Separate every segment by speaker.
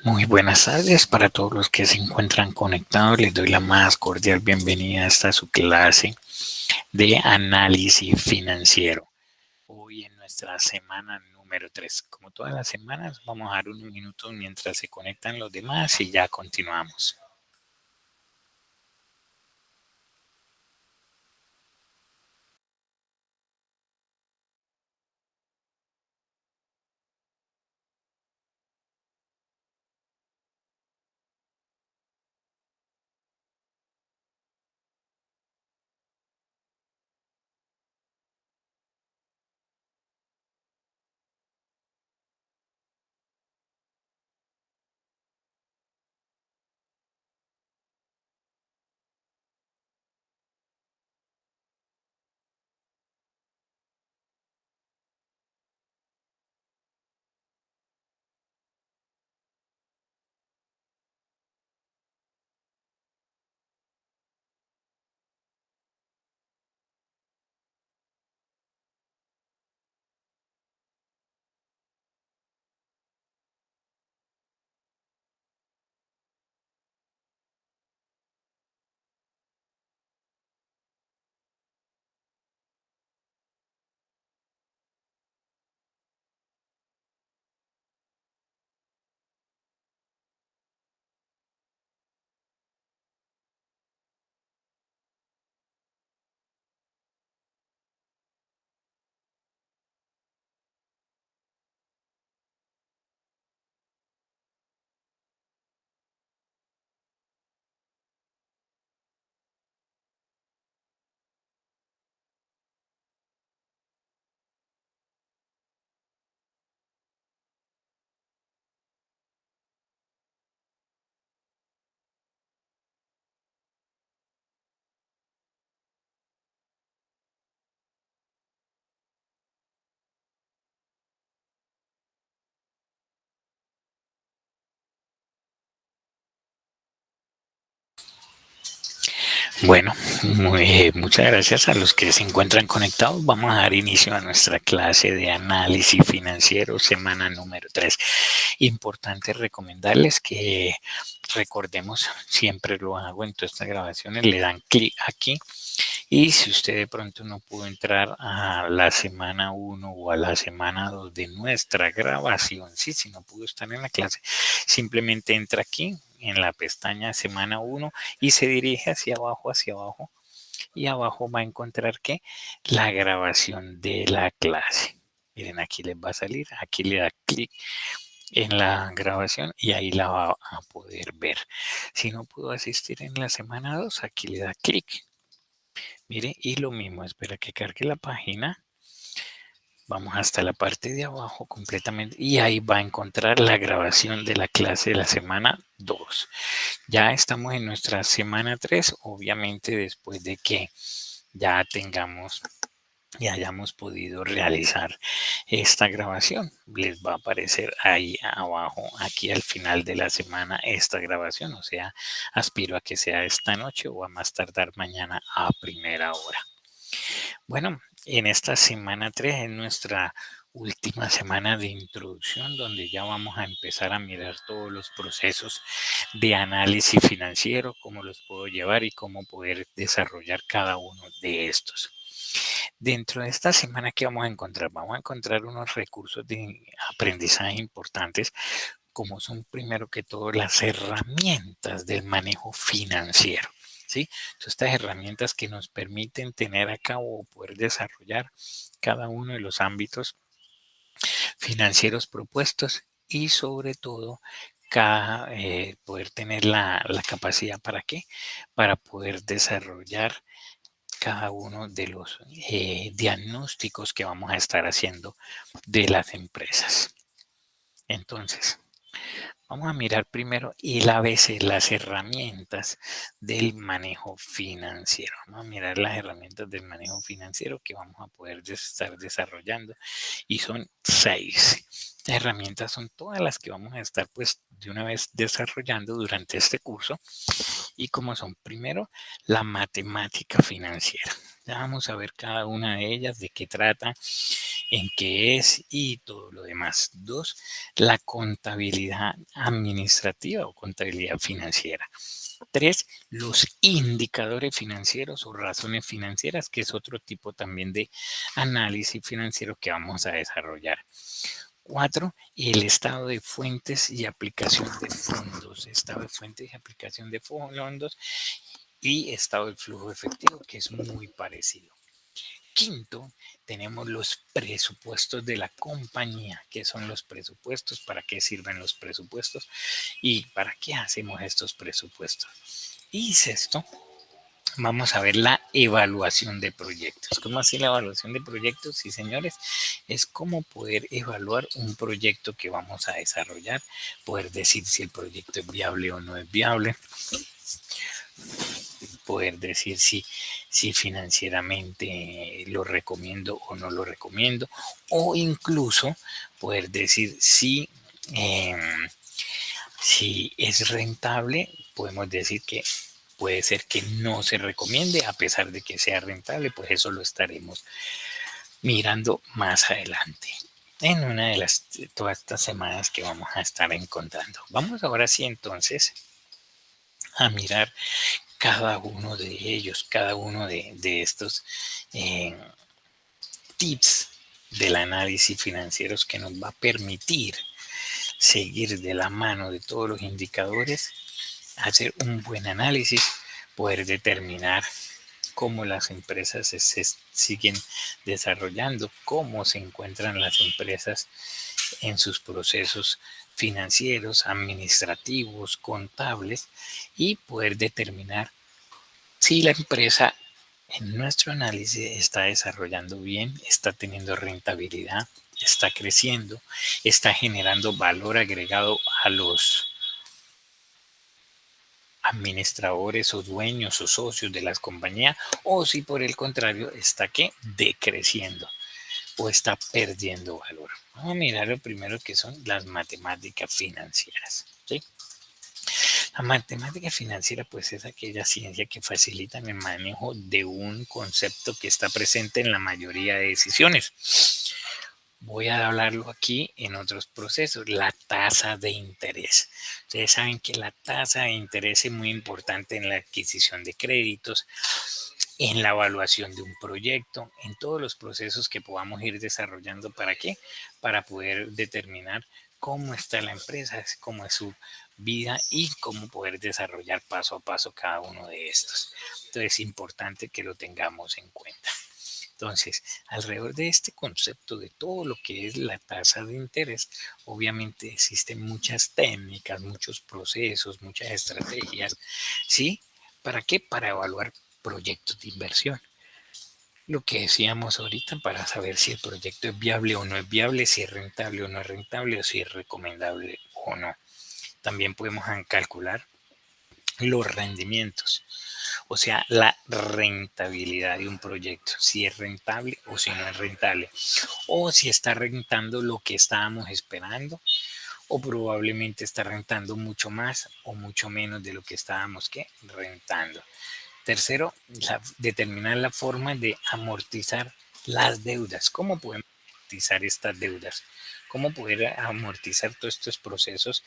Speaker 1: Muy buenas tardes para todos los que se encuentran conectados. Les doy la más cordial bienvenida a esta su clase de análisis financiero. Hoy en nuestra semana número 3. Como todas las semanas, vamos a dar unos minutos mientras se conectan los demás y ya continuamos. Bueno, muchas gracias a los que se encuentran conectados. Vamos a dar inicio a nuestra clase de análisis financiero, semana número 3. Importante recomendarles que recordemos, siempre lo hago en todas estas grabaciones, le dan clic aquí. Y si usted de pronto no pudo entrar a la semana 1 o a la semana 2 de nuestra grabación, sí, si no pudo estar en la clase, simplemente entra aquí en la pestaña semana 1 y se dirige hacia abajo, y abajo va a encontrar que la grabación de la clase. Miren, aquí les va a salir, aquí le da clic en la grabación y ahí la va a poder ver. Si no pudo asistir en la semana 2, aquí le da clic. Mire, y lo mismo, espera que cargue la página. Vamos hasta la parte de abajo completamente y ahí va a encontrar la grabación de la clase de la semana 2. Ya estamos en nuestra semana 3, obviamente después de que ya tengamos y hayamos podido realizar esta grabación. Les va a aparecer ahí abajo, aquí al final de la semana, esta grabación. O sea, aspiro a que sea esta noche o a más tardar mañana a primera hora. Bueno, en esta semana 3 es nuestra última semana de introducción donde ya vamos a empezar a mirar todos los procesos de análisis financiero, cómo los puedo llevar y cómo poder desarrollar cada uno de estos. Dentro de esta semana, ¿qué vamos a encontrar? Vamos a encontrar unos recursos de aprendizaje importantes, como son primero que todo las herramientas del manejo financiero. ¿Sí? Entonces, estas herramientas que nos permiten tener a cabo o poder desarrollar cada uno de los ámbitos financieros propuestos y sobre todo poder tener la capacidad para qué, para poder desarrollar cada uno de los diagnósticos que vamos a estar haciendo de las empresas. Entonces, vamos a mirar primero y a veces las herramientas del manejo financiero. Vamos a mirar las herramientas del manejo financiero que vamos a poder estar desarrollando y son 6. Estas herramientas son todas las que vamos a estar pues de una vez desarrollando durante este curso y como son primero la matemática financiera. Ya vamos a ver cada una de ellas, de qué trata en qué es y todo lo demás. 2, la contabilidad administrativa o contabilidad financiera. 3, los indicadores financieros o razones financieras, que es otro tipo también de análisis financiero que vamos a desarrollar. 4, el estado de fuentes y aplicación de fondos. Estado de fuentes y aplicación de fondos y estado del flujo efectivo, que es muy parecido. 5, tenemos los presupuestos de la compañía. ¿Qué son los presupuestos? ¿Para qué sirven los presupuestos? ¿Y para qué hacemos estos presupuestos? Y 6, vamos a ver la evaluación de proyectos. ¿Cómo así la evaluación de proyectos? Sí, señores, es cómo poder evaluar un proyecto que vamos a desarrollar, poder decir si el proyecto es viable o no es viable, poder decir si financieramente lo recomiendo o no lo recomiendo, o incluso poder decir si es rentable. Podemos decir que puede ser que no se recomiende a pesar de que sea rentable, pues eso lo estaremos mirando más adelante en una de todas estas semanas que vamos a estar encontrando. Vamos ahora sí entonces a mirar cada uno de ellos, cada uno de estos eh, tips del análisis financieros que nos va a permitir seguir de la mano de todos los indicadores, hacer un buen análisis, poder determinar cómo las empresas se siguen desarrollando, cómo se encuentran las empresas en sus procesos financieros, administrativos, contables y poder determinar si la empresa en nuestro análisis está desarrollando bien, está teniendo rentabilidad, está creciendo, está generando valor agregado a los administradores o dueños o socios de las compañías, o si por el contrario está decreciendo o está perdiendo valor. Vamos a mirar lo primero que son las matemáticas financieras. ¿Sí? La matemática financiera pues es aquella ciencia que facilita el manejo de un concepto que está presente en la mayoría de decisiones. Voy a hablarlo aquí en otros procesos, la tasa de interés. Ustedes saben que la tasa de interés es muy importante en la adquisición de créditos, en la evaluación de un proyecto, en todos los procesos que podamos ir desarrollando. ¿Para qué? Para poder determinar cómo está la empresa, cómo es su vida y cómo poder desarrollar paso a paso cada uno de estos. Entonces es importante que lo tengamos en cuenta. Entonces, alrededor de este concepto de todo lo que es la tasa de interés, obviamente existen muchas técnicas, muchos procesos, muchas estrategias, ¿sí? ¿Para qué? Para evaluar proyectos de inversión. Lo que decíamos ahorita para saber si el proyecto es viable o no es viable, si es rentable o no es rentable, o si es recomendable o no. También podemos calcular los rendimientos, o sea, la rentabilidad de un proyecto, si es rentable o si no es rentable, o si está rentando lo que estábamos esperando, o probablemente está rentando mucho más o mucho menos de lo que estábamos rentando. Tercero, determinar la forma de amortizar las deudas. ¿Cómo podemos amortizar estas deudas? ¿Cómo poder amortizar todos estos procesos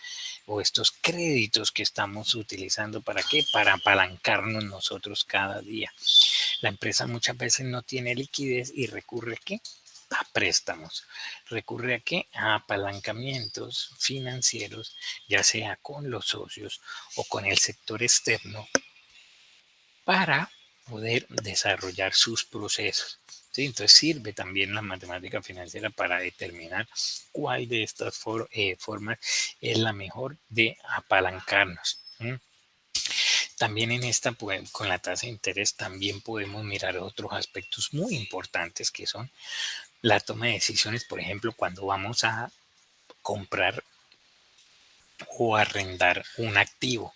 Speaker 1: o estos créditos que estamos utilizando? ¿Para qué? Para apalancarnos nosotros cada día. La empresa muchas veces no tiene liquidez y recurre ¿a qué? A préstamos. ¿Recurre a qué? A apalancamientos financieros, ya sea con los socios o con el sector externo, para poder desarrollar sus procesos. ¿Sí? Entonces sirve también la matemática financiera para determinar cuál de estas formas es la mejor de apalancarnos. También en esta, pues, con la tasa de interés, también podemos mirar otros aspectos muy importantes que son la toma de decisiones, por ejemplo, cuando vamos a comprar o arrendar un activo,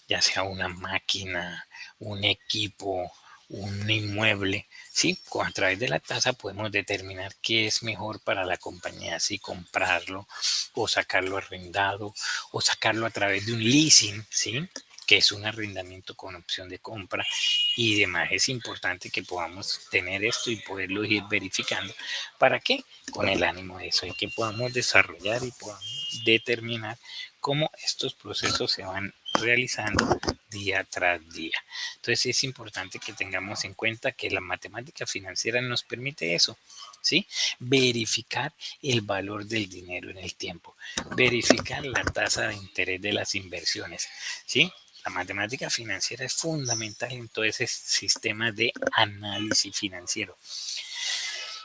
Speaker 1: ya sea una máquina, un equipo, un inmueble, ¿sí? A través de la tasa podemos determinar qué es mejor para la compañía, si comprarlo o sacarlo arrendado o sacarlo a través de un leasing, ¿sí? que es un arrendamiento con opción de compra y demás. Es importante que podamos tener esto y poderlo ir verificando. ¿Para qué? Con el ánimo de eso, y que podamos desarrollar y podamos determinar cómo estos procesos se van realizando día tras día. Entonces es importante que tengamos en cuenta que la matemática financiera nos permite eso, ¿sí? Verificar el valor del dinero en el tiempo, verificar la tasa de interés de las inversiones, ¿sí? La matemática financiera es fundamental en todo ese sistema de análisis financiero.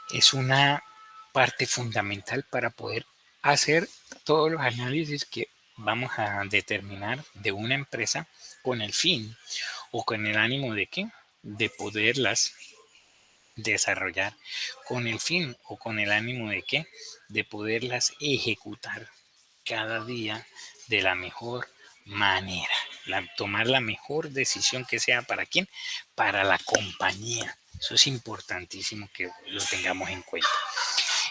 Speaker 1: Es una parte fundamental para poder hacer todos los análisis que vamos a determinar de una empresa con el fin o con el ánimo de qué, de poderlas desarrollar, con el fin o con el ánimo de qué, de poderlas ejecutar cada día de la mejor manera, tomar la mejor decisión que sea para quién, para la compañía. Eso es importantísimo que lo tengamos en cuenta.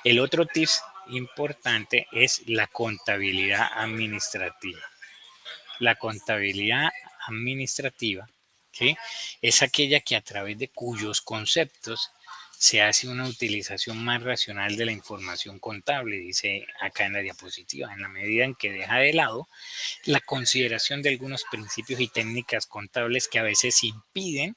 Speaker 1: El otro tip importante es la contabilidad administrativa. La contabilidad administrativa, ¿sí?, es aquella que a través de cuyos conceptos se hace una utilización más racional de la información contable, dice acá en la diapositiva, en la medida en que deja de lado la consideración de algunos principios y técnicas contables que a veces impiden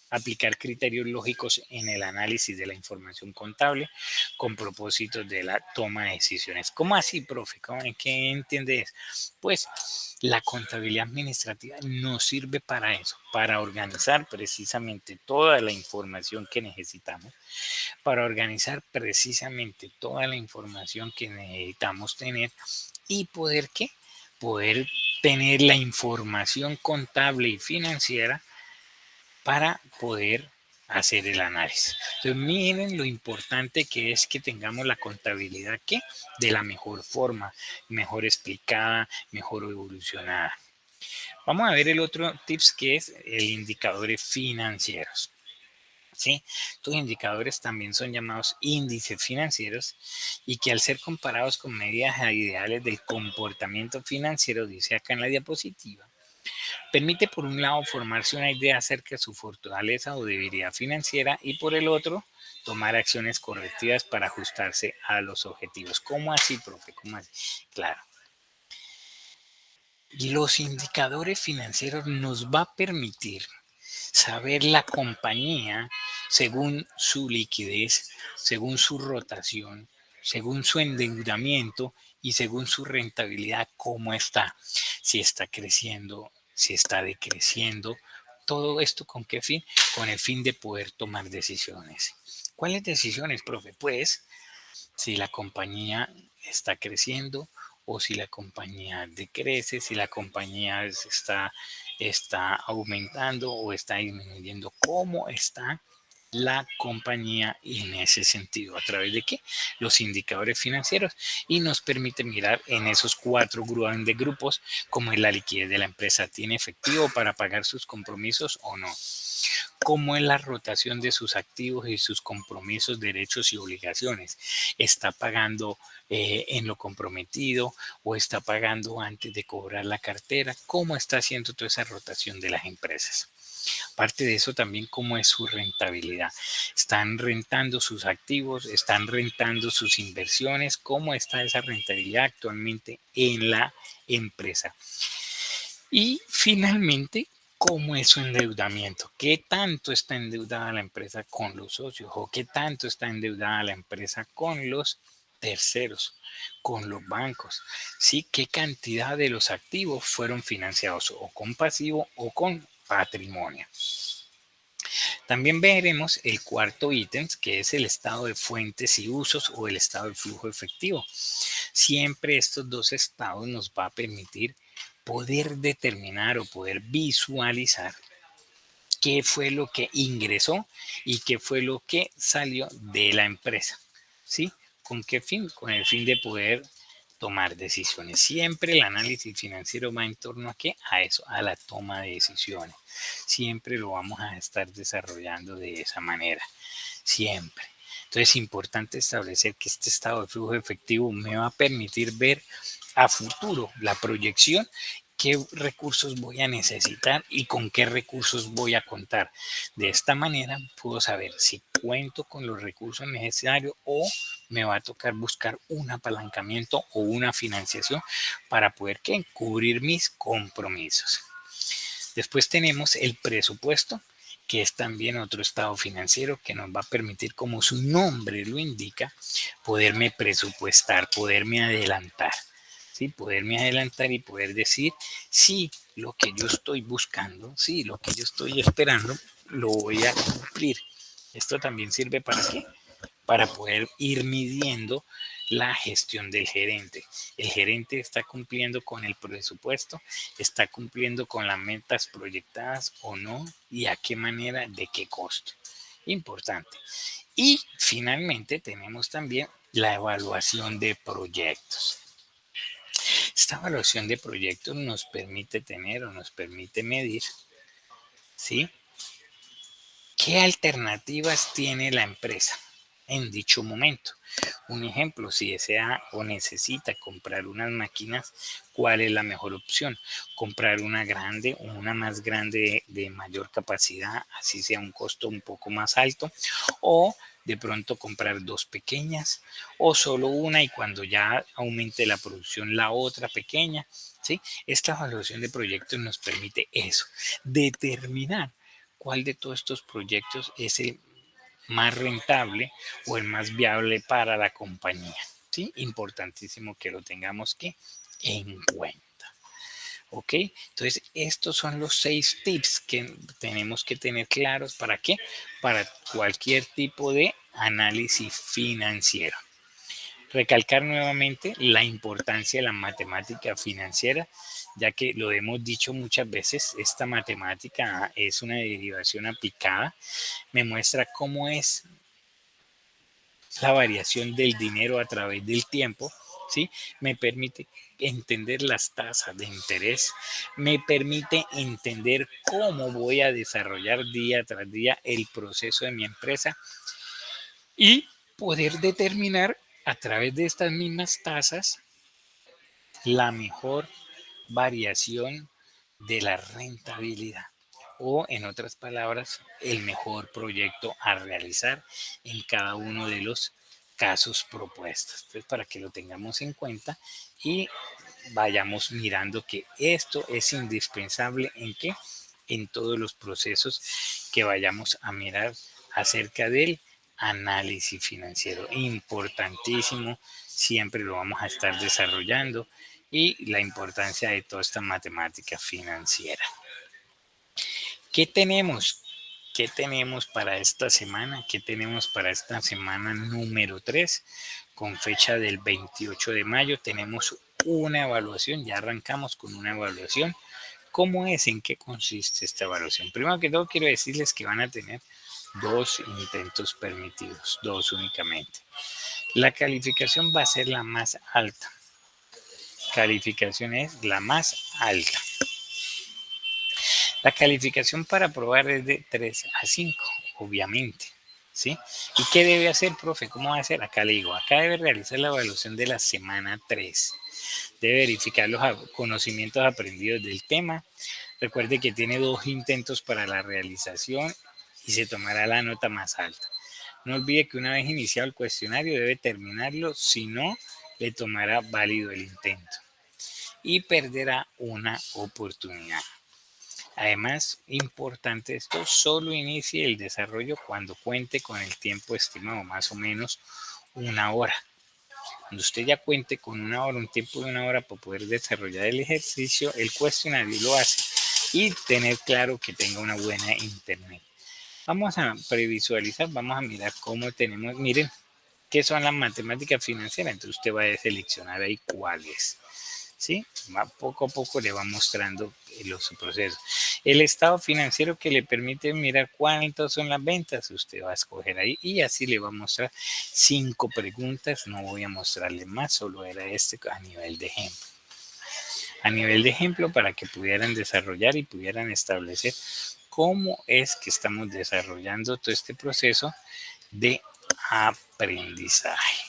Speaker 1: aplicar criterios lógicos en el análisis de la información contable con propósitos de la toma de decisiones. ¿Cómo así, profe? ¿En qué entiende eso? Pues la contabilidad administrativa nos sirve para eso, para organizar precisamente toda la información que necesitamos, para organizar precisamente toda la información que necesitamos tener y poder, ¿qué? Poder tener la información contable y financiera para poder hacer el análisis. Entonces, miren lo importante que es que tengamos la contabilidad que de la mejor forma, mejor explicada, mejor evolucionada. Vamos a ver el otro tips, que es el indicadores financieros. ¿Sí? Estos indicadores también son llamados índices financieros y que al ser comparados con medidas ideales del comportamiento financiero, dice acá en la diapositiva, permite por un lado formarse una idea acerca de su fortaleza o debilidad financiera y por el otro tomar acciones correctivas para ajustarse a los objetivos. ¿Cómo así, profe? ¿Cómo así? Claro. Los indicadores financieros nos va a permitir saber la compañía según su liquidez, según su rotación, según su endeudamiento y según su rentabilidad, cómo está, si está creciendo, si está decreciendo. Todo esto con qué fin? Con el fin de poder tomar decisiones. ¿Cuáles decisiones, profe? Pues si la compañía está creciendo o si la compañía decrece, si la compañía está aumentando o está disminuyendo, cómo está la compañía en ese sentido, a través de qué, los indicadores financieros, y nos permite mirar en esos 4 grandes grupos cómo es la liquidez de la empresa, tiene efectivo para pagar sus compromisos o no, cómo es la rotación de sus activos y sus compromisos, derechos y obligaciones. ¿Está pagando en lo comprometido o está pagando antes de cobrar la cartera? ¿Cómo está haciendo toda esa rotación de las empresas? Aparte de eso, también cómo es su rentabilidad. ¿Están rentando sus activos? ¿Están rentando sus inversiones? ¿Cómo está esa rentabilidad actualmente en la empresa? Y finalmente, ¿cómo es su endeudamiento? ¿Qué tanto está endeudada la empresa con los socios? ¿O qué tanto está endeudada la empresa con los terceros, con los bancos? ¿Sí? ¿Qué cantidad de los activos fueron financiados o con pasivo o con patrimonio? También veremos el cuarto ítem, que es el estado de fuentes y usos o el estado de flujo efectivo. Siempre estos dos estados nos va a permitir poder determinar o poder visualizar qué fue lo que ingresó y qué fue lo que salió de la empresa. ¿Sí? ¿Con qué fin? Con el fin de poder tomar decisiones. Siempre el análisis financiero va en torno a qué? A eso, a la toma de decisiones. Siempre lo vamos a estar desarrollando de esa manera. Siempre. Entonces es importante establecer que este estado de flujo efectivo me va a permitir ver a futuro la proyección qué recursos voy a necesitar y con qué recursos voy a contar. De esta manera puedo saber si cuento con los recursos necesarios o me va a tocar buscar un apalancamiento o una financiación para poder cubrir mis compromisos. Después tenemos el presupuesto, que es también otro estado financiero que nos va a permitir, como su nombre lo indica, poderme presupuestar, poderme adelantar. ¿Sí? Poderme adelantar y poder decir si lo que yo estoy buscando, si lo que yo estoy esperando, lo voy a cumplir. Esto también sirve para qué? Para poder ir midiendo la gestión del gerente. El gerente está cumpliendo con el presupuesto, está cumpliendo con las metas proyectadas o no, y a qué manera, de qué costo. Importante. Y finalmente tenemos también la evaluación de proyectos. Esta evaluación de proyectos nos permite tener o nos permite medir, ¿sí?, qué alternativas tiene la empresa en dicho momento. Un ejemplo, si desea o necesita comprar unas máquinas, ¿cuál es la mejor opción? Comprar una grande o una más grande de mayor capacidad, así sea un costo un poco más alto, o de pronto comprar dos pequeñas o solo una y cuando ya aumente la producción la otra pequeña. ¿Sí? Esta evaluación de proyectos nos permite eso, determinar cuál de todos estos proyectos es el más rentable o el más viable para la compañía. ¿Sí? Importantísimo que lo tengamos que en cuenta. ¿Ok? Entonces, estos son los 6 tips que tenemos que tener claros. ¿Para qué? Para cualquier tipo de análisis financiero. Recalcar nuevamente la importancia de la matemática financiera, ya que lo hemos dicho muchas veces, esta matemática es una derivación aplicada, me muestra cómo es la variación del dinero a través del tiempo, ¿sí? Me permite entender las tasas de interés, me permite entender cómo voy a desarrollar día tras día el proceso de mi empresa y poder determinar a través de estas mismas tasas la mejor variación de la rentabilidad o, en otras palabras, el mejor proyecto a realizar en cada uno de los casos propuestos. Entonces, para que lo tengamos en cuenta y vayamos mirando que esto es indispensable en que en todos los procesos que vayamos a mirar acerca del análisis financiero. Importantísimo, siempre lo vamos a estar desarrollando y la importancia de toda esta matemática financiera. ¿Qué tenemos? ¿Qué tenemos para esta semana? ¿Qué tenemos para esta semana número 3? Con fecha del 28 de mayo tenemos una evaluación, ya arrancamos con una evaluación. ¿Cómo es? ¿En qué consiste esta evaluación? Primero que todo quiero decirles que van a tener 2 intentos permitidos, 2 únicamente. La calificación va a ser la más alta. Calificación es la más alta. La calificación para aprobar es de 3 a 5, obviamente. ¿Sí? ¿Y qué debe hacer, profe? ¿Cómo va a hacer? Acá le digo, acá debe realizar la evaluación de la semana 3. Debe verificar los conocimientos aprendidos del tema. Recuerde que tiene 2 intentos para la realización y se tomará la nota más alta. No olvide que una vez iniciado el cuestionario debe terminarlo, si no, le tomará válido el intento y perderá una oportunidad. Además, importante esto, solo inicie el desarrollo cuando cuente con el tiempo estimado, más o menos una hora. Cuando usted ya cuente con una hora, un tiempo de una hora para poder desarrollar el ejercicio, el cuestionario lo hace y tener claro que tenga una buena internet. Vamos a previsualizar, vamos a mirar cómo tenemos, miren, qué son las matemáticas financieras, entonces usted va a seleccionar ahí cuáles. ¿Sí? Poco a poco le va mostrando los procesos. El estado financiero que le permite mirar cuántas son las ventas, usted va a escoger ahí y así le va a mostrar 5 preguntas. No voy a mostrarle más, solo era este a nivel de ejemplo. A nivel de ejemplo para que pudieran desarrollar y pudieran establecer cómo es que estamos desarrollando todo este proceso de aprendizaje.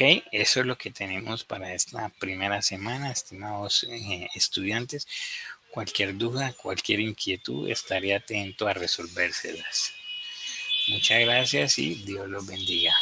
Speaker 1: Ok, eso es lo que tenemos para esta primera semana, estimados estudiantes. Cualquier duda, cualquier inquietud, estaré atento a resolvérselas. Muchas gracias y Dios los bendiga.